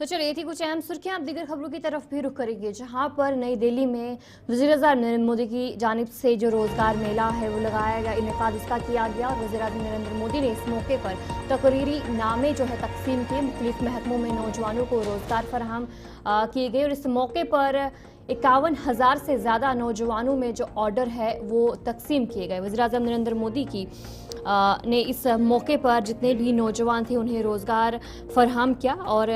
तो चलिए थी कुछ अहम सुर्खियां, अब दीगर खबरों की तरफ भी रुख करेंगे, जहां पर नई दिल्ली में वज़ीर-ए-आज़म नरेंद्र मोदी की जानिब से जो रोजगार मेला है वो लगाया गया, इनेकाद इसका किया गया और वज़ीर-ए-आज़म नरेंद्र मोदी ने इस मौके पर तकरीरी नामे जो है तकसीम किए, मुख्तलिफ महकमों में नौजवानों को रोजगार फराहम किए गए और इस मौके पर 51,000 से ज़्यादा नौजवानों में जो ऑर्डर है वो तकसीम किए गए। वज़ीर-ए-आज़म नरेंद्र मोदी की ने इस मौके पर जितने भी नौजवान थे उन्हें रोज़गार फराहम किया और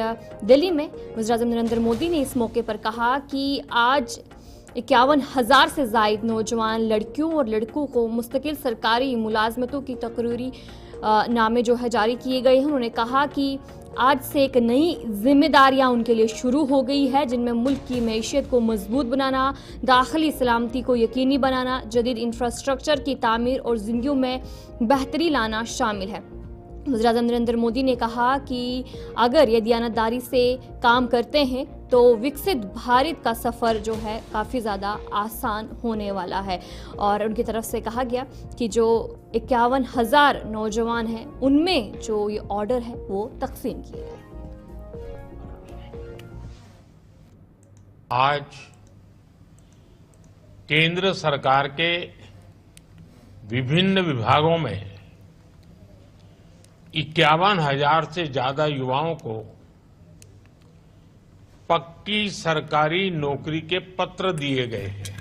दिल्ली में वज़ीर-ए-आज़म नरेंद्र मोदी ने इस मौके पर कहा कि आज 51,000 से ज़ायद नौजवान लड़कियों और लड़कों को मुस्तकिल सरकारी मुलाजमतों की तकरीरी नामे जो है जारी किए गए हैं। उन्होंने कहा कि आज से एक नई जिम्मेदारियां उनके लिए शुरू हो गई है, जिनमें मुल्क की मैशियत को मजबूत बनाना, दाखिली सलामती को यकीनी बनाना, जदीद इंफ्रास्ट्रक्चर की तामीर और जिंदगियों में बेहतरी लाना शामिल है। वज़ीर-ए-आज़म नरेंद्र मोदी ने कहा कि अगर ये दयानतदारी से काम करते हैं तो विकसित भारत का सफ़र जो है काफ़ी ज़्यादा आसान होने वाला है और उनकी तरफ से कहा गया कि जो 51,000 नौजवान हैं उनमें जो ये ऑर्डर है वो तकसीम किए गए। आज केंद्र सरकार के विभिन्न विभागों में 51,000 से ज्यादा युवाओं को पक्की सरकारी नौकरी के पत्र दिए गए हैं।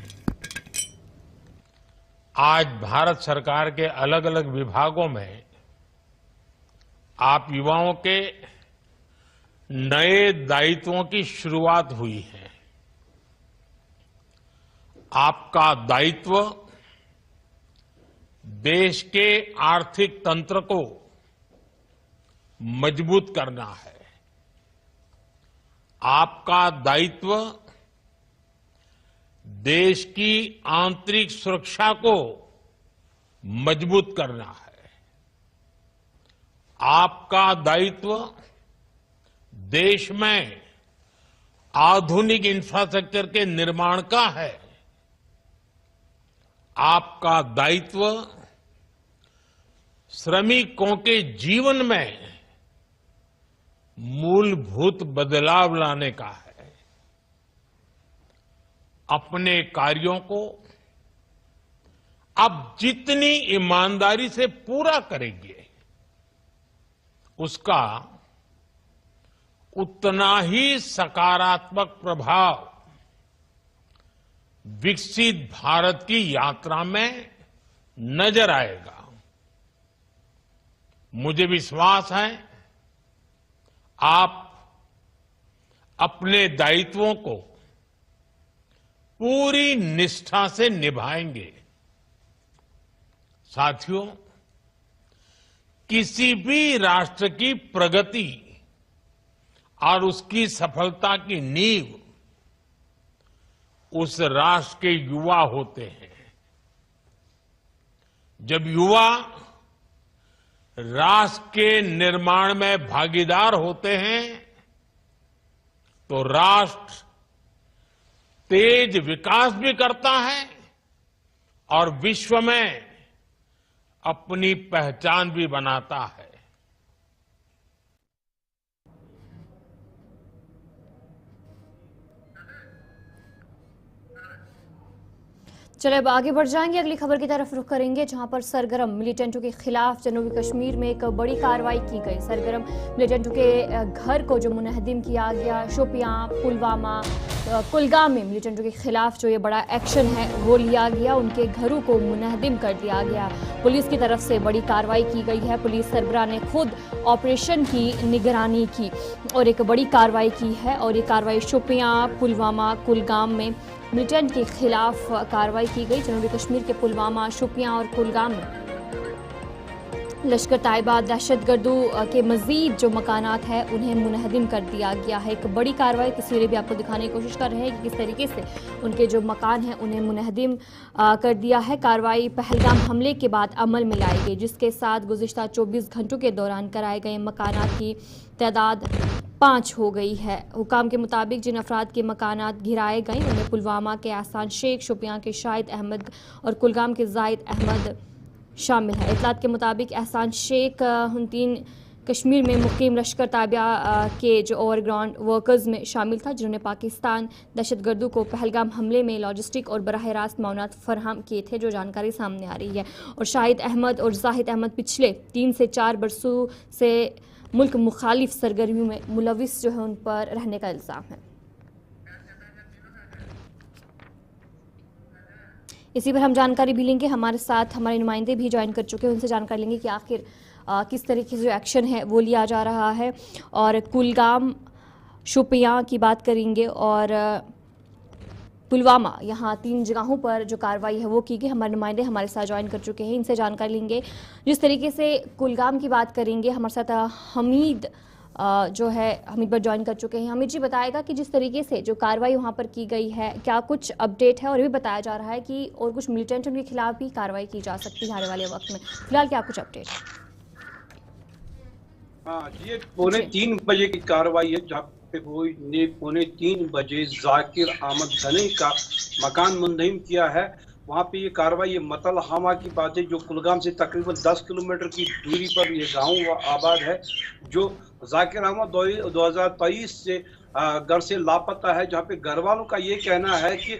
आज भारत सरकार के अलग अलग विभागों में आप युवाओं के नए दायित्वों की शुरुआत हुई है। आपका दायित्व देश के आर्थिक तंत्र को मजबूत करना है। आपका दायित्व देश की आंतरिक सुरक्षा को मजबूत करना है। आपका दायित्व देश में आधुनिक इंफ्रास्ट्रक्चर के निर्माण का है। आपका दायित्व श्रमिकों के जीवन में मूलभूत बदलाव लाने का है। अपने कार्यों को आप जितनी ईमानदारी से पूरा करेंगे उसका उतना ही सकारात्मक प्रभाव विकसित भारत की यात्रा में नजर आएगा। मुझे विश्वास है आप अपने दायित्वों को पूरी निष्ठा से निभाएंगे। साथियों, किसी भी राष्ट्र की प्रगति और उसकी सफलता की नींव उस राष्ट्र के युवा होते हैं। जब युवा राष्ट्र के निर्माण में भागीदार होते हैं तो राष्ट्र तेज विकास भी करता है और विश्व में अपनी पहचान भी बनाता है। चले अब आगे बढ़ जाएंगे, अगली खबर की तरफ रुख करेंगे, जहां पर सरगर्म मिलिटेंटों के खिलाफ जनूबी कश्मीर में एक बड़ी कार्रवाई की गई। सरगर्म मिलिटेंटों के घर को जो मुनहदिम किया गया, शोपियां, पुलवामा, कुलगाम में मिलिटेंटों के खिलाफ जो ये बड़ा एक्शन है वो लिया गया, उनके घरों को मुनहदिम कर दिया गया। पुलिस की तरफ से बड़ी कार्रवाई की गई है। पुलिस सरबराह ने खुद ऑपरेशन की निगरानी की और एक बड़ी कार्रवाई की है और ये कार्रवाई शोपियां, पुलवामा, कुलगाम में मिलिटेंट के खिलाफ कार्रवाई की गई। जनूबी कश्मीर के पुलवामा, शोपियां और कुलगाम में लश्कर ताइबा दहशतगर्दों के मजीद जो मकानात हैं उन्हें मुनहदिम कर दिया गया है। एक बड़ी कार्रवाई तस्वीरें भी आपको दिखाने की कोशिश कर रहे हैं कि किस तरीके से उनके जो मकान हैं उन्हें मुनहदिम कर दिया है। कार्रवाई पहलगाम हमले के बाद अमल में लाई गई, जिसके साथ गुज़िश्ता 24 घंटों के दौरान कराए गए मकानात की तादाद 5 हो गई है। हुकाम के मुताबिक जिन अफराद के मकानात घिराए गए उनमें पुलवामा के एहसान शेख, शोपियां के शाहिद अहमद और कुलगाम के जाहिद अहमद शामिल है। इतलात के मुताबिक एहसान शेख 29 कश्मीर में मुकीम लश्कर ताबिया के जो ओवरग्राउंड वर्कर्स में शामिल था, जिन्होंने पाकिस्तान दहशतगर्दों को पहलगाम हमले में लॉजिस्टिक और बराह रास्त माउनात फराहम किए थे, जो जानकारी सामने आ रही है। और शाहिद अहमद और जाहिद अहमद पिछले 3 से 4 बरसों से मुल्क मुखालिफ सरगर्मियों में मुलविस जो है उन पर रहने का इल्ज़ाम है। इसी पर हम जानकारी भी लेंगे, हमारे साथ हमारे नुमाइंदे भी ज्वाइन कर चुके हैं, उनसे जानकारी लेंगे कि आखिर किस तरीके से जो एक्शन है वो लिया जा रहा है। और कुलगाम शोपियां की बात करेंगे और पुलवामा, यहाँ 3 जगहों पर जो कार्रवाई है वो की गई। हमारे नुमाइंदे हमारे साथ ज्वाइन कर चुके हैं, इनसे जानकारी लेंगे। जिस तरीके से कुलगाम की बात करेंगे, हमारे साथ हमीद जो है हमीद पर ज्वाइन कर चुके हैं। हमीद जी बताएगा कि जिस तरीके से जो कार्रवाई वहाँ पर की गई है, क्या कुछ अपडेट है? और ये भी बताया जा रहा है कि और कुछ मिलिटेंट उनके खिलाफ भी कार्रवाई की जा सकती है आने वाले वक्त में। फिलहाल क्या कुछ अपडेट है? हाँ, ये 2:45 बजे की कार्रवाई है, जहाँ पे वो ने 2:45 बजे जाकिर अहमद गनी का मकान मुंतहिम किया है। वहाँ पे ये कार्रवाई, ये मतल हमा की बात है, जो कुलगाम से तकरीबन 10 किलोमीटर की दूरी पर ये गाँव आबाद है। जो जाकिर अहमद 2023 से घर से लापता है, जहाँ पे घर वालों का ये कहना है कि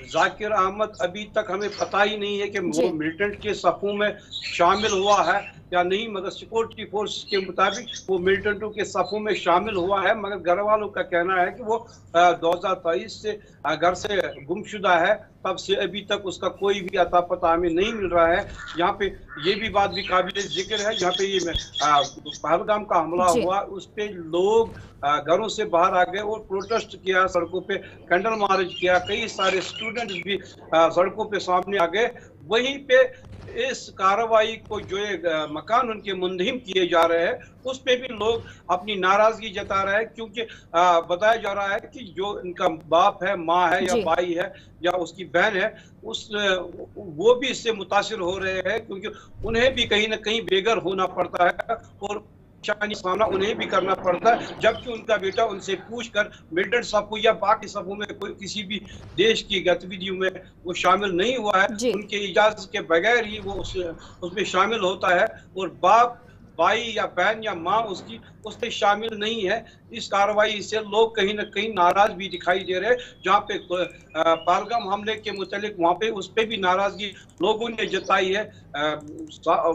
जाकिर अहमद अभी तक हमें पता ही नहीं है कि वो मिलिटेंट के सफों में शामिल हुआ है या नहीं, मगर सिक्योरिटी फोर्स के मुताबिक वो मिलिटेंटों के सफों में शामिल हुआ है। मगर घर वालों का कहना है कि वो 2023 से घर से गुमशुदा है, तब से अभी तक उसका कोई भी अता पता हमें नहीं मिल रहा है। यहाँ पे ये भी बात भी काबिल जिक्र है, यहाँ पे ये पहलगाम का हमला हुआ, उस पे लोग घरों से बाहर आ गए और प्रोटेस्ट किया, सड़कों पे कैंडल मार्च किया, कई सारे स्टूडेंट्स भी सड़कों पे सामने आ गए। वहीं पे इस कार्रवाई को जो मकान उनके मुंतहिम किए जा रहे हैं, उस पे भी लोग अपनी नाराजगी जता रहे हैं, क्योंकि बताया जा रहा है कि जो इनका बाप है, माँ है या भाई है या उसकी बहन है, वो भी इससे मुतासिर हो रहे हैं, क्योंकि उन्हें भी कहीं ना कहीं बेघर होना पड़ता है और सामना उन्हें भी करना पड़ता है, जबकि उनका बेटा उनसे पूछकर मिलिटेंट सफों या बाकी सफों में कोई किसी भी देश की गतिविधियों में वो शामिल नहीं हुआ है। उनके इजाजत के बगैर ही वो उसमें शामिल होता है और बाप, भाई या बहन या माँ उसकी उसमें शामिल नहीं है। इस कार्रवाई से लोग कहीं ना कहीं नाराज भी दिखाई दे रहे हैं। जहाँ पे पहलगाम हमले के मुतालिक वहाँ पे उस पे भी नाराजगी लोगों ने जताई है।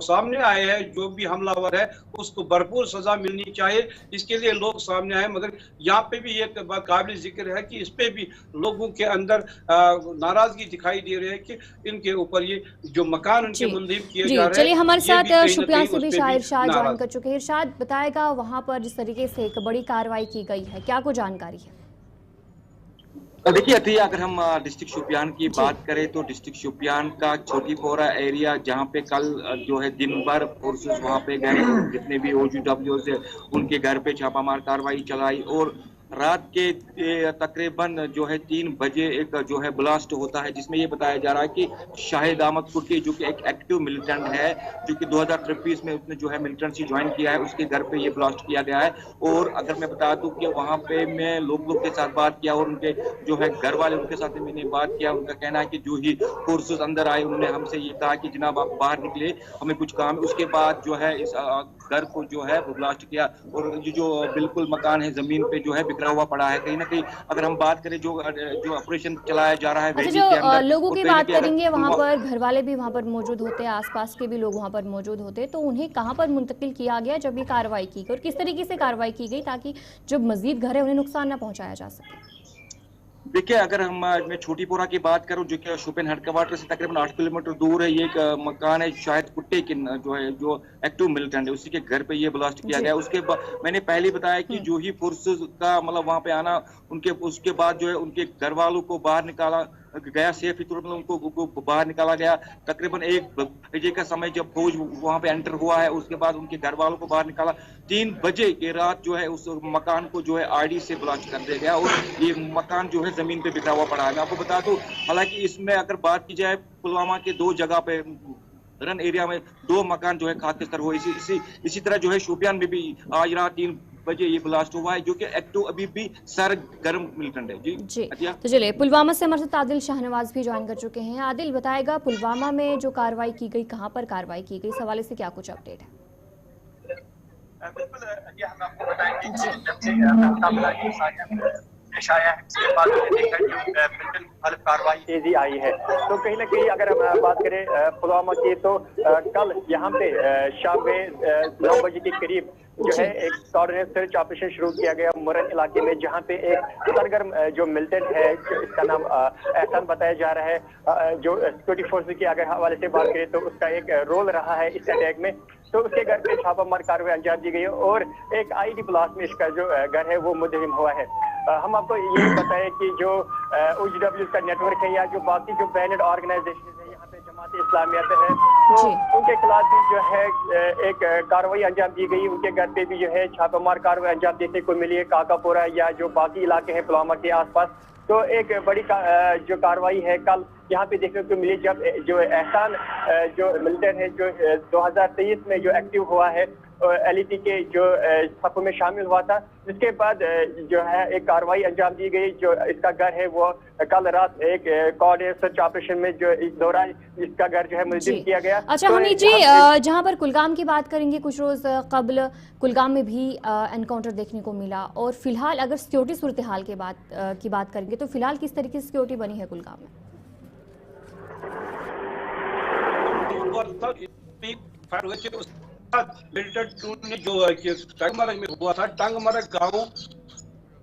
सामने आए हैं जो भी हमलावर है उसको भरपूर सजा मिलनी चाहिए, इसके लिए लोग सामने आए। मगर यहाँ पे भी एक बात काबिल जिक्र है कि इस पे भी लोगों के अंदर नाराजगी दिखाई दे रही है कि इनके ऊपर ये जो मकान उनके मुंतहिम किए जा रहे हैं। चलिए, हमारे साथ शुपियां से भी शाहिद शाह ज्वाइन कर चुके हैं। इरशाद बताएगा वहाँ पर जिस तरीके से एक बड़ी कार्रवाई की गई है, क्या कुछ जानकारी है? देखिए अतिया, अगर हम डिस्ट्रिक्ट शोपियान की बात करें तो डिस्ट्रिक्ट शोपियान का छोटी पोरा एरिया, जहां पे कल जो है दिन भर फोर्सेस वहां पे गए, जितने भी OGW से उनके घर पे छापामार कार्रवाई चलाई और रात के तकरीबन जो है 3 बजे एक जो है ब्लास्ट होता है, जिसमें ये बताया जा रहा है कि शाहिद अहमद कुर्की जो कि एक एक्टिव मिलिटेंट है, जो कि 2023 में उसने जो है मिलिटेंसी ज्वाइन किया है, उसके घर पे ये ब्लास्ट किया गया है। और अगर मैं बता दूं कि वहां पे मैं लोगों के साथ बात किया और उनके जो है घर वाले उनके साथ मैंने बात किया, उनका कहना है कि जो ही फोर्सेस अंदर आए उन्होंने हमसे ये कहा कि जनाब आप बाहर निकले, हमें कुछ काम है। उसके बाद जो है इस घर को जो है वो ब्लास्ट किया और जो बिल्कुल मकान है जमीन पे जो है बिखरा हुआ पड़ा है। कहीं ना कहीं अगर हम बात करें जो ऑपरेशन चलाया जा रहा है, अच्छा, जो लोगों की बात करेंगे, वहाँ पर घर वाले भी वहाँ पर मौजूद होते हैं, आसपास के भी लोग वहाँ पर मौजूद होते हैं, तो उन्हें कहाँ पर मुंतकिल किया गया जब ये कार्रवाई की गई और किस तरीके से कार्रवाई की गई ताकि जो मजीद घर है उन्हें नुकसान न पहुँचाया जा सके? देखिए, अगर मैं छोटीपोरा की बात करूं जो कि शोपियान हेडक्वार्टर से तकरीबन 8 किलोमीटर दूर है, ये एक मकान है शायद कुट्टे की जो है जो एक्टिव मिलिटेंट है, उसी के घर पे ये ब्लास्ट किया गया। उसके बाद मैंने पहले बताया कि जो ही फोर्सेस का मतलब वहां पे आना, उसके बाद जो है उनके घर वालों को बाहर निकाला गया, सेफ ही तुरंत उनको बाहर निकाला गया। तकरीबन 1 बजे का समय जब फौज वहां पे एंटर हुआ है, उसके बाद उनके घर वालों को बाहर निकाला। 3 बजे की रात जो है उस मकान को जो है RD से ब्लास्ट कर दिया गया और ये मकान जो है जमीन पे बिखरा हुआ पड़ा है। मैं आपको बता दूं, हालांकि इसमें अगर बात की जाए पुलवामा के 2 जगह पे रन एरिया में 2 मकान जो है खाकस्तर हुए, इसी तरह जो है शोपियान में भी आज रात 3 बजे ये ब्लास्ट हुआ है, जो कि एक्टिव अभी भी सर गर्म मिलिटेंट है। जी तो चलिए, पुलवामा से हमारे साथ आदिल शाहनवाज भी ज्वाइन कर चुके हैं। आदिल बताएगा पुलवामा में जो कार्रवाई की गई, कहां पर कार्रवाई की गई, इस हवाले से क्या कुछ अपडेट है? बिल्कुल, ये हम आपको बताएंगे कि जब से पहलगाम की साजिश पेश आया है उसके बाद देखा कि बिल्कुल मुखालिफ कार्रवाई तेजी आई है। तो कहीं ना कहीं अगर हम बात करें पुलवामा की, तो कल यहाँ पे शाम में 9 बजे के करीब जो है एक कोऑर्डिनेट सर्च ऑपरेशन शुरू किया गया मुरन इलाके में, जहां पे एक सरगर्म जो मिलिटेंट है, इसका नाम एहसान बताया जा रहा है, जो सिक्योरिटी फोर्स के अगर हवाले से बात करें तो उसका एक रोल रहा है इस अटैक में। तो उसके घर पे छापामार कार्रवाई अंजाम दी गई और एक आईडी ब्लास्ट में इसका जो घर है वो मुद्दहिम हुआ है। हम आपको ये बताएं कि जो OGW का नेटवर्क है या जो बाकी जो बैनड ऑर्गेनाइजेशन है यहाँ पे जमात इस्लामियत है, तो उनके खिलाफ भी जो है एक कार्रवाई अंजाम दी गई। उनके घर पे भी जो है छापामार कार्रवाई अंजाम देखने को मिली है, काकापुरा या जो बाकी इलाके हैं पुलवामा के आसपास। तो एक बड़ी जो कार्रवाई है कल यहाँ पे देखने को मिली, जब जो एहसान जो मिलिटेंट है जो 2023 में जो एक्टिव हुआ है LET के जो सफ़ में शामिल हुआ था, जिसके बाद जो है एक कार्रवाई अंजाम दी गई। जो इसका घर है वो कल रात एक कोऑर्डिनेट सर्च ऑपरेशन में जो इस दौरान इसका घर जो है मुलजिम किया गया। अच्छा तो हमीद जी, जहां पर कुलगाम की बात करेंगे, कुछ रोज कबल कुलगाम में भी एनकाउंटर देखने को मिला, और फिलहाल अगर सिक्योरिटी सूरत हाल की बात करेंगे तो फिलहाल किस तरीके से सिक्योरिटी बनी है कुलगाम में? ने जो टंगमरग में हुआ था, टंगमरग गांव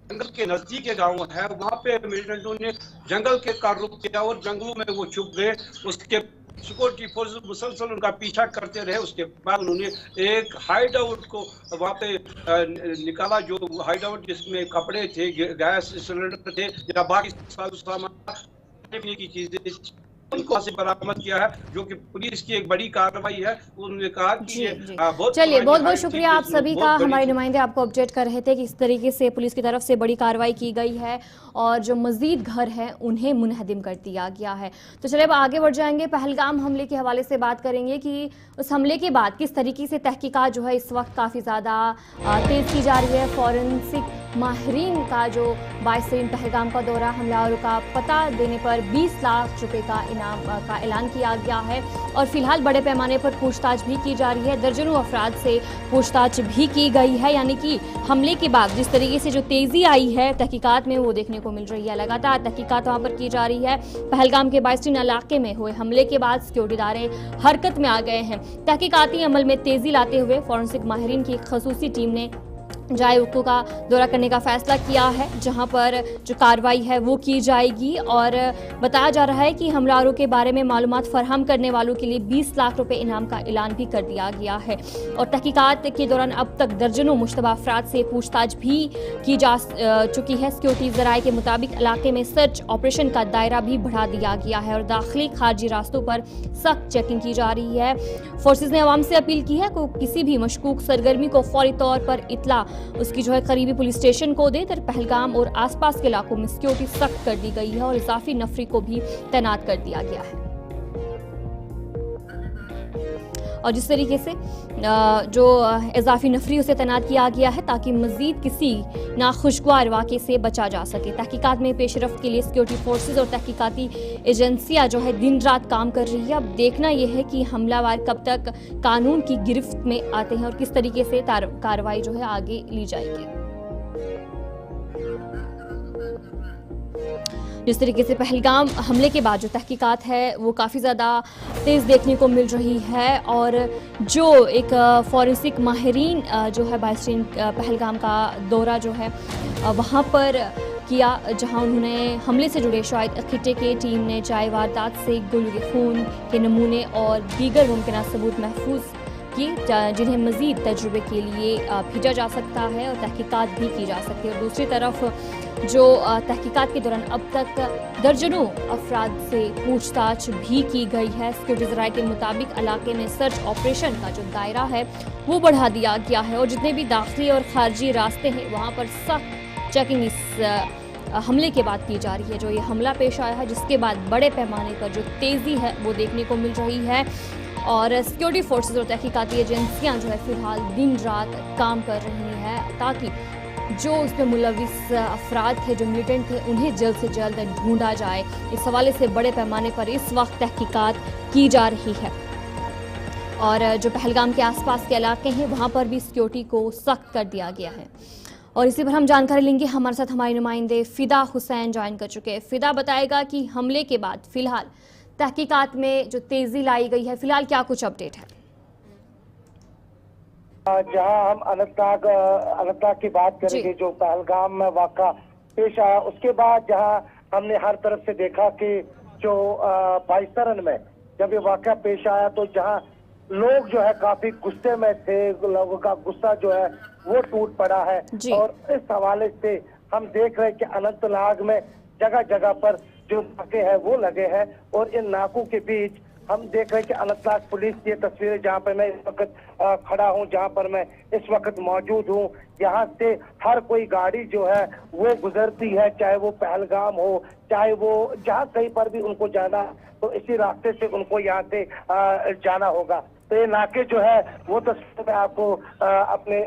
जंगल के नजदीक के गांव है, वहां पे मिलिटेंटों ने जंगल के का रुख किया और जंगलों में वो छुप गए। उसके सिक्योरिटी फोर्स मुसलसल उनका पीछा करते रहे। उसके बाद उन्होंने एक हाइड आउट को वहां पे निकाला, जो हाइड आउट जिसमें कपड़े थे, गैस सिलेंडर थे या बाकी सामान की चीजें, उनको से बरामद किया है, जो कि पुलिस की एक बड़ी कार्रवाई है। उन्होंने कहा कि चलिए, बहुत बहुत शुक्रिया आप सभी का। हमारे नुमाइंदे आपको अपडेट कर रहे थे कि इस तरीके से पुलिस की तरफ से बड़ी कार्रवाई की गई है और जो मजीद घर हैं उन्हें मुनहदिम कर दिया गया है। तो चलिए अब आगे बढ़ जाएंगे, पहलगाम हमले के हवाले से बात करेंगे कि उस हमले के बाद किस तरीके से तहकीकात जो है इस वक्त काफ़ी ज़्यादा तेज़ की जा रही है। फॉरेंसिक माहिरीन का जो 22 तरीन पहलगाम का दौरा, हमलावरों का पता देने पर 20 लाख रुपए का इनाम का ऐलान किया गया है और फिलहाल बड़े पैमाने पर पूछताछ भी की जा रही है। दर्जनों अफराद से पूछताछ भी की गई है, यानी कि हमले के बाद जिस तरीके से जो तेज़ी आई है तहकीकात में वो देखने को मिल रही है। लगातार तहकीकात वहाँ पर की जा रही है। पहलगाम के 22 तरीन इलाके में हुए हमले के बाद सिक्योरिटी इदारे हरकत में आ गए हैं। तहकीकाती अमल में तेज़ी लाते हुए फॉरेंसिक माहिरीन की खसूसी टीम ने जाए वक़्तों का दौरा करने का फैसला किया है, जहां पर जो कार्रवाई है वो की जाएगी और बताया जा रहा है कि हमलावरों के बारे में मालूमात फराहम करने वालों के लिए 20 लाख रुपए इनाम का ऐलान भी कर दिया गया है। और तहकीकात के दौरान अब तक दर्जनों मुश्तबा अफराद से पूछताछ भी की जा चुकी है। सिक्योरिटी ज़राए के मुताबिक इलाके में सर्च ऑपरेशन का दायरा भी बढ़ा दिया गया है और दाखिली खारजी रास्तों पर सख्त चेकिंग की जा रही है। फोर्सेज ने अवाम से अपील की है कि किसी भी मशकूक सरगर्मी को फौरी तौर पर इतला उसकी जो है करीबी पुलिस स्टेशन को दे। पहलगाम और आसपास के इलाकों में सिक्योरिटी सख्त कर दी गई है और इजाफी नफरी को भी तैनात कर दिया गया है। और जिस तरीके से जो इजाफी नफरी उसे तैनात किया गया है ताकि मजीद किसी नाखुशगवार वाक़े से बचा जा सके। तहकीकात में पेशरफ्त के लिए सिक्योरिटी फोर्सेज और तहकीकाती एजेंसियां जो है दिन रात काम कर रही है। अब देखना यह है कि हमलावर कब तक कानून की गिरफ्त में आते हैं और किस तरीके से कार्रवाई जो है आगे ली जाएगी। जिस तरीके से पहलगाम हमले के बाद जो तहकीकात है वो काफ़ी ज़्यादा तेज़ देखने को मिल रही है और जो एक फॉरेंसिक माहिरीन जो है 22 तरीन पहलगाम का दौरा जो है वहाँ पर किया, जहां उन्होंने हमले से जुड़े शायद खिटे के टीम ने चाय वारदात से गुल्लू के खून के नमूने और दीगर मुमकिन सबूत महफूज किए, जिन्हें मज़ीद तजुर्बे के लिए भेजा जा सकता है और तहकीकात भी की जा सकती है। और दूसरी तरफ जो तहकीकात के दौरान अब तक दर्जनों अफराद से पूछताछ भी की गई है। सिक्योरिटी ज़राए के मुताबिक इलाके में सर्च ऑपरेशन का जो दायरा है वो बढ़ा दिया गया है और जितने भी दाखिली और खारजी रास्ते हैं वहाँ पर सख्त चेकिंग इस हमले के बाद की जा रही है। जो ये हमला पेश आया है जिसके बाद बड़े पैमाने पर जो तेज़ी है वो देखने को मिल रही है और सिक्योरिटी फोर्सेस और तहकीकाती एजेंसियां जो है फिलहाल दिन रात काम कर रही हैं ताकि जो उसमें मुलविस अफराद थे, जो मिलिटेंट थे, उन्हें जल्द से जल्द ढूंढा जाए। इस हवाले से बड़े पैमाने पर इस वक्त तहकीकात की जा रही है और जो पहलगाम के आसपास के इलाके हैं वहां पर भी सिक्योरिटी को सख्त कर दिया गया है। और इसी पर हम जानकारी लेंगे, हमारे साथ हमारे नुमाइंदे फिदा हुसैन ज्वाइन कर चुके हैं। फिदा बताएगा कि हमले के बाद फिलहाल तहकीकात में जो तेजी लाई गई है, फिलहाल क्या कुछ अपडेट है? जहां हम अनंतनाग की बात करेंगे, जो पहलगाम में वाक़ा पेश आया, उसके बाद जहां हमने हर तरफ से देखा कि जो 22 सरन में जब ये वाक़ा पेश आया तो जहां लोग जो है काफी गुस्से में थे, लोगों का गुस्सा जो है वो टूट पड़ा है। और इस हवाले से हम देख रहे हैं कि अनंतनाग में जगह जगह पर जो नाके हैं वो लगे हैं और इन नाकों के बीच हम देख रहे हैं कि अनंतनाग पुलिस की तस्वीरें, जहाँ पर मैं इस वक्त खड़ा हूँ, जहाँ पर मैं इस वक्त मौजूद हूँ, यहाँ से हर कोई गाड़ी जो है वो गुजरती है, चाहे वो पहलगाम हो, चाहे वो जहाँ कहीं पर भी उनको जाना तो इसी रास्ते से उनको यहाँ से जाना होगा। तो ये नाके जो है वो तस्वीर मैं आपको अपने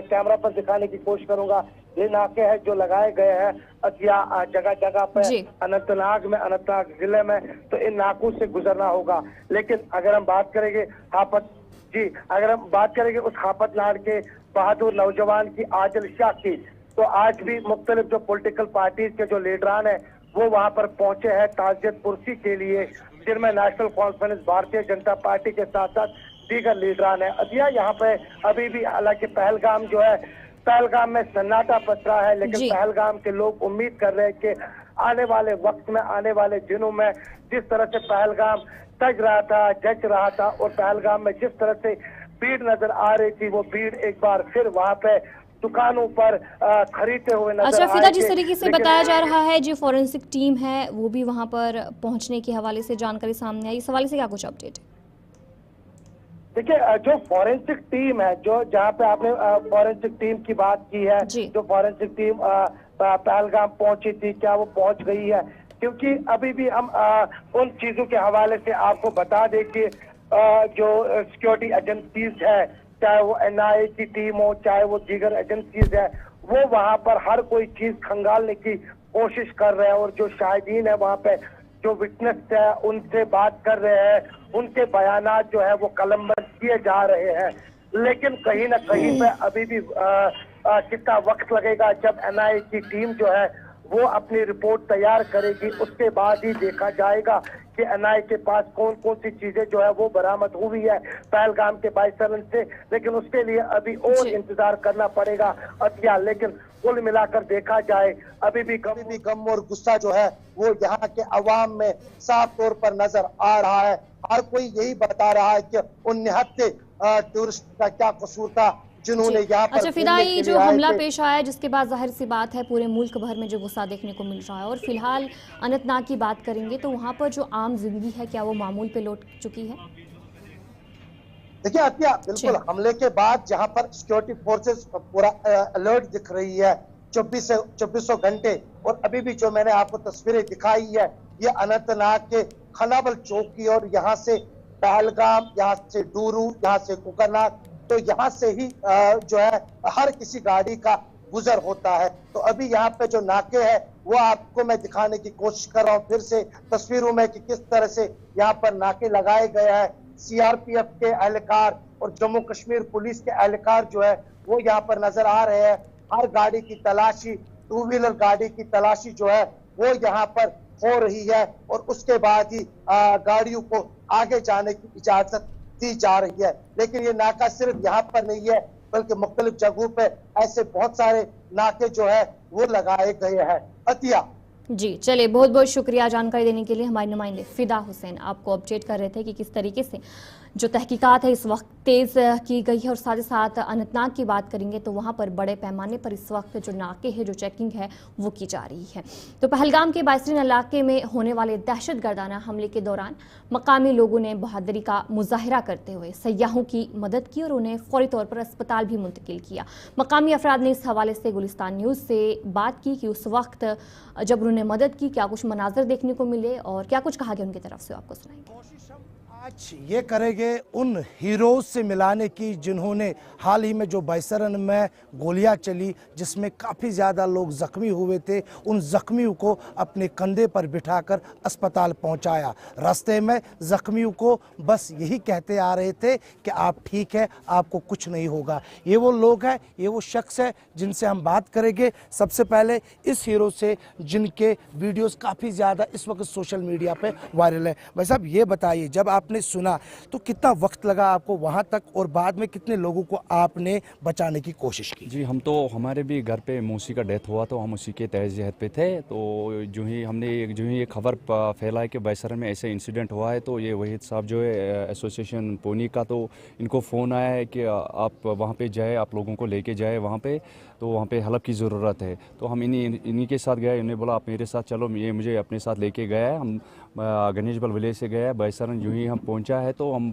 कैमरा पर दिखाने की कोशिश करूंगा। ये नाके हैं जो लगाए गए हैं अतिया जगह जगह पे अनंतनाग में, अनंतनाग जिले में, तो इन नाकों से गुजरना होगा। लेकिन अगर हम बात करेंगे उस हापत नाड़ के बहादुर नौजवान की, आदिल शाह की, तो आज भी मुख्तलिफ जो पॉलिटिकल पार्टीज के जो लीडरान है वो वहां पर पहुंचे हैं ताजियत पुरसी के लिए, जिनमें national conference, Bharatiya Janata party के साथ साथ दीगर लीडरान है। अतिया यहाँ पे अभी भी, हालांकि पहलगाम जो है, पहलगाम में सन्नाटा पसरा है, लेकिन पहलगाम के लोग उम्मीद कर रहे हैं कि आने वाले वक्त में, आने वाले दिनों में जिस तरह से पहलगाम सज रहा था, जच रहा था और पहलगाम में जिस तरह से भीड़ नजर आ रही थी, वो भीड़ एक बार फिर वहाँ पे दुकानों पर खरीदते हुए नजर अच्छा फिदा, जिस तरीके से बताया जा रहा है जो फॉरेंसिक टीम है वो भी वहां पर पहुंचने के हवाले से जानकारी सामने आई, इस हवाले से क्या कुछ अपडेट है? देखिए, जो फॉरेंसिक टीम है, जो जहाँ पे आपने फॉरेंसिक टीम की बात की है, जो फॉरेंसिक टीम पहलगाम पहुंची थी, क्या वो पहुंच गई है? क्योंकि अभी भी हम उन चीजों के हवाले से आपको बता दें कि जो सिक्योरिटी एजेंसीज है, चाहे वो NIA की टीम हो, चाहे वो दीगर एजेंसीज है, वो वहाँ पर हर कोई चीज खंगालने की कोशिश कर रहे हैं और जो शाहिदीन है वहाँ पे, जो विटनेस है, उनसे बात कर रहे हैं, उनके बयानात जो है वो कलमबंद किए जा रहे हैं। लेकिन कहीं ना कहीं पे अभी भी कितना वक्त लगेगा, जब NIA की टीम जो है वो अपनी रिपोर्ट तैयार करेगी, उसके बाद ही देखा जाएगा कि NIA के पास कौन कौन सी चीजें जो है वो बरामद हुई है पहलगाम के 22 सरन से। लेकिन उसके लिए अभी और इंतजार करना पड़ेगा अतिया। लेकिन कुल मिलाकर देखा जाए अभी भी गम और गुस्सा जो है वो यहाँ के अवाम में साफ तौर पर नजर आ रहा है। हर कोई यही बता रहा है कि उन निहत्ते टूरिस्ट का क्या कसूर था जिन्होंने यहाँ पर। अच्छा फिदाई, जो हमला पेश आया जिसके बाद जाहिर सी बात है पूरे मुल्क भर में जो गुस्सा देखने को मिल रहा है, और फिलहाल अनंतनाग की बात करेंगे तो वहाँ पर जो आम जिंदगी है क्या वो मामूल पे लौट चुकी है? देखिए अतिया, बिल्कुल हमले के बाद जहाँ पर सिक्योरिटी फोर्सेस पूरा अलर्ट दिख रही है 2400 घंटे, और अभी भी जो मैंने आपको तस्वीरें दिखाई है ये अनंतनाग के खनाबल चौक की, और यहाँ से पहलगाम, यहाँ से डूरू, यहाँ से कुकरनाग, तो यहाँ से ही जो है हर किसी गाड़ी का गुजर होता है। तो अभी यहाँ पे जो नाके हैं वो आपको मैं दिखाने की कोशिश कर रहा हूँ फिर से तस्वीरों में कि किस तरह से यहाँ पर नाके लगाए गए हैं। CRPF के एहलकार और जम्मू कश्मीर पुलिस के एहलकार जो है वो यहाँ पर नजर आ रहे हैं। हर गाड़ी की तलाशी, 2 व्हीलर गाड़ी की तलाशी जो है वो यहाँ पर हो रही है, और उसके बाद ही गाड़ियों को आगे जाने की इजाजत दी जा रही है। लेकिन ये नाका सिर्फ यहाँ पर नहीं है, बल्कि मुख्तलिफ जगहों पे ऐसे बहुत सारे नाके जो है वो लगाए गए हैं। अतिया जी, चलिए बहुत बहुत शुक्रिया जानकारी देने के लिए। हमारे नुमाइंदे फिदा हुसैन आपको अपडेट कर रहे थे कि किस तरीके से जो तहकीकात है इस वक्त तेज़ की गई है। और साथ ही साथ अनंतनाग की बात करेंगे तो वहाँ पर बड़े पैमाने पर इस वक्त जो नाके हैं, जो चेकिंग है वो की जा रही है। तो पहलगाम के 22 इलाके में होने वाले दहशतगर्दाना हमले के दौरान मकामी लोगों ने बहादुरी का मुजाहरा करते हुए सयाहों की मदद की और उन्हें फौरी तौर पर अस्पताल भी मुंतकिल किया। मकामी अफराद ने इस हवाले से गुलिस्तान न्यूज़ से बात की कि उस वक्त जब उन्होंने मदद की क्या कुछ मनाजर देखने को मिले और क्या कुछ कहा गया उनकी तरफ से, आपको सुनाएंगे। आज ये करेंगे उन हीरोज से मिलाने की जिन्होंने हाल ही में जो बैसरन में गोलियां चली जिसमें काफ़ी ज़्यादा लोग ज़ख्मी हुए थे, उन ज़ख्मियों को अपने कंधे पर बिठाकर अस्पताल पहुंचाया। रास्ते में ज़ख्मियों को बस यही कहते आ रहे थे कि आप ठीक है, आपको कुछ नहीं होगा। ये वो लोग हैं, ये वो शख्स है जिनसे हम बात करेंगे। सबसे पहले इस हीरो से जिनके वीडियोस काफ़ी ज़्यादा इस वक्त सोशल मीडिया पे वायरल है। भाई साहब ये बताइए, जब आपने सुना तो कितना वक्त लगा आपको वहां तक और बाद में कितने लोगों को आपने बचाने की कोशिश की? जी, हम तो हमारे भी घर पे मौसी का डेथ हुआ तो हम उसी के तहत पे थे। तो जो ही ये खबर फैला है कि बैसरन में ऐसे इंसिडेंट हुआ है, तो ये वहीद साहब जो है एसोसिएशन पोनी का, तो इनको फ़ोन आया है कि आप वहाँ पे जाए, आप लोगों को लेके जाए वहाँ पे, तो वहाँ पे हेल्प की ज़रूरत है। तो हम इन्हीं के साथ गए। इन्हें बोला आप मेरे साथ चलो, ये मुझे अपने साथ लेके गया है। हम गणेशबल विलेज से गए बैसरन। यूँ ही हम पहुंचा है तो हम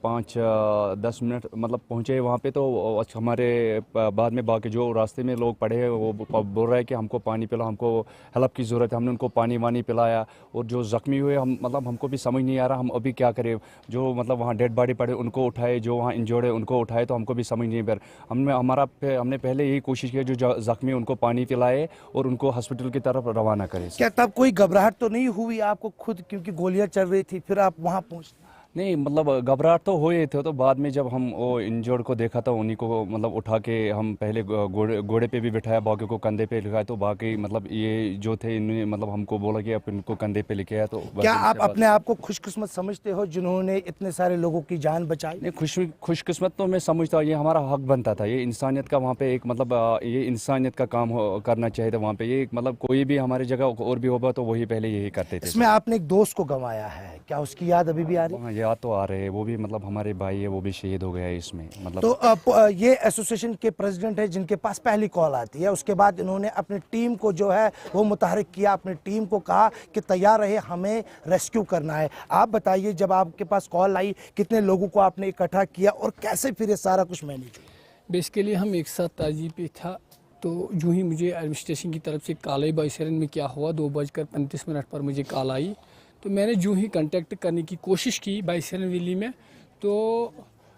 5-10 मिनट मतलब पहुंचे वहाँ पे। तो हमारे बाद में बाकी जो रास्ते में लोग पड़े हैं वो बोल रहे हैं कि हमको पानी पिलाओ, हमको हेल्प की ज़रूरत है। हमने उनको पानी वानी पिलाया। और जो ज़ख्मी हुए हम मतलब हमको भी समझ नहीं आ रहा हम अभी क्या करें। जो मतलब वहाँ डेड बॉडी पड़े उनको उठाए, जो वहाँ इंजर्ड है उनको उठाए, तो हमको भी समझ नहीं आ रहा। हमने पहले यही कोशिश की जो ज़ख्मी उनको पानी पिलाए और उनको हॉस्पिटल की तरफ रवाना करें। क्या तब कोई घबराहट तो नहीं हुई आपको खुद, क्योंकि गोलियां चल रही थी, फिर आप वहां पहुंचे? नहीं, मतलब घबराहट तो हुए थे। तो बाद में जब हम वो इंजर्ड को देखा था, उन्हीं को मतलब उठा के हम पहले घोड़े पे भी बिठाया, बाकी को कंधे पे लिखाया। तो बाकी मतलब ये जो थे इन्होंने मतलब हमको बोला कि आप इनको कंधे पे लेके आया। तो क्या आप अपने आप को खुशकिस्मत समझते हो जिन्होंने इतने सारे लोगों की जान बचाई? नहीं, खुशकिस्मत तो मैं समझता हूँ, ये हमारा हक बनता था। ये इंसानियत का वहाँ पे एक मतलब ये इंसानियत का काम करना चाहिए था वहाँ पे। ये मतलब कोई भी हमारी जगह और भी होगा तो वही पहले यही करते थे। इसमें आपने एक दोस्त को गंवाया है, क्या उसकी याद अभी भी आ रही है? याद तो आ रहे हैं, वो भी मतलब हमारे भाई है, वो भी शहीद हो गया है इसमें मतलब। तो ये एसोसिएशन के प्रेसिडेंट है जिनके पास पहली कॉल आती है, उसके बाद इन्होंने अपनी टीम को जो है वो मुतहरिक किया, अपनी टीम को कहा कि तैयार रहे, हमें रेस्क्यू करना है। आप बताइए, जब आपके पास कॉल आई कितने लोगों को आपने इकट्ठा किया और कैसे फिर ये सारा कुछ मैनेज हुआ? बेसिकली हम एक साथ ताजी पे था, तो जो ही मुझे एडमिनिस्ट्रेशन की तरफ से कॉल आई बैसरन में क्या हुआ, 2:35 पर मुझे कॉल आई। तो मैंने जो ही कांटेक्ट करने की कोशिश की बैसरन वैली में, तो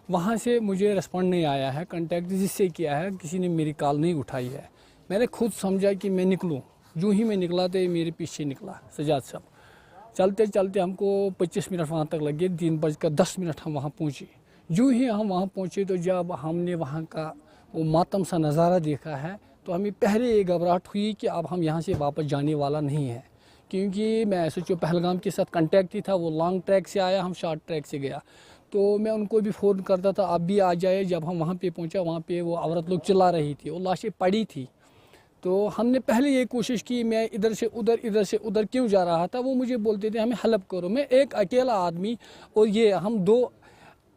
वहाँ से मुझे रिस्पॉन्ड नहीं आया है। कांटेक्ट जिससे किया है किसी ने मेरी कॉल नहीं उठाई है। मैंने खुद समझा कि मैं निकलूँ। जो ही मैं निकला तो ये मेरे पीछे निकला सजाद साहब। चलते चलते हमको 25 मिनट वहाँ तक लगे। 3:10 हम वहाँ पहुँचे। जो ही हम वहाँ पहुँचे तो जब हमने वहाँ का वो मातम सा नज़ारा देखा है तो हमें पहले ये घबराहट हुई कि अब हम यहाँ से वापस जाने वाला नहीं है, क्योंकि मैं सोचो पहलगाम के साथ कांटेक्ट ही था। वो लॉन्ग ट्रैक से आया, हम शॉर्ट ट्रैक से गया। तो मैं उनको भी फ़ोन करता था आप भी आ जाए। जब हम वहाँ पे पहुँचा, वहाँ पे वो औरत लोग चिल्ला रही थी, वो लाशें पड़ी थी। तो हमने पहले ये कोशिश की, मैं इधर से उधर क्यों जा रहा था। वो मुझे बोलते थे हमें हेल्प करो। मैं एक अकेला आदमी और ये हम 2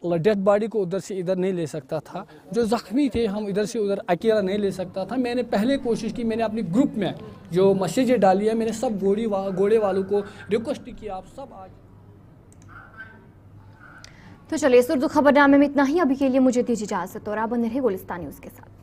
डेड बॉडी को उधर से इधर नहीं ले सकता था। जो ज़ख्मी थे हम इधर से उधर अकेला नहीं ले सकता था। मैंने पहले कोशिश की, मैंने अपने ग्रुप में जो मैसेजें डाली है, मैंने सब घोड़े वालों को रिक्वेस्ट किया आप सब आज। तो चलिए इस उर्दू खबरनामे में इतना ही। अभी के लिए मुझे दीजिए इजाजत और आप बने रहे गुलिस्तान न्यूज़ के साथ।